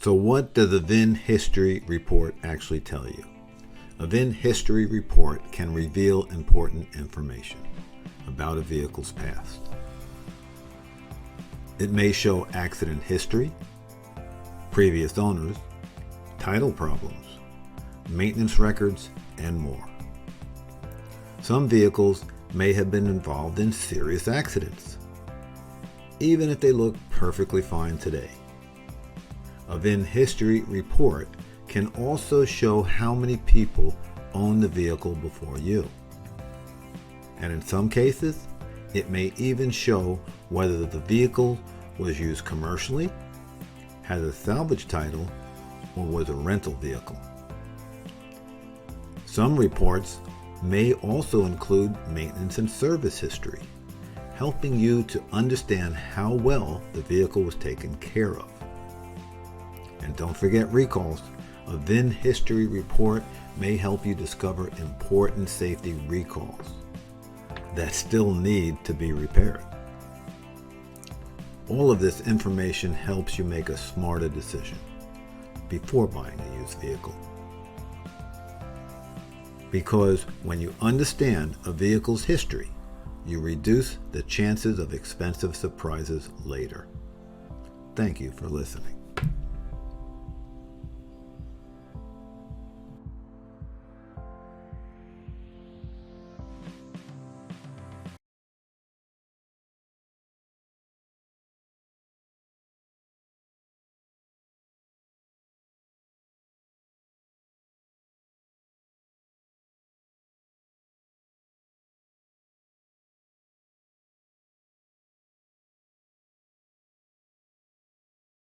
So what does a VIN history report actually tell you? A VIN history report can reveal important information about a vehicle's past. It may show accident history, previous owners, title problems, maintenance records, and more. Some vehicles may have been involved in serious accidents, even if they look perfectly fine today. A VIN history report can also show how many people owned the vehicle before you. And in some cases, it may even show whether the vehicle was used commercially, has a salvage title, or was a rental vehicle. Some reports may also include maintenance and service history, helping you to understand how well the vehicle was taken care of. And don't forget recalls. A VIN history report may help you discover important safety recalls that still need to be repaired. All of this information helps you make a smarter decision before buying a used vehicle. Because when you understand a vehicle's history, you reduce the chances of expensive surprises later. Thank you for listening.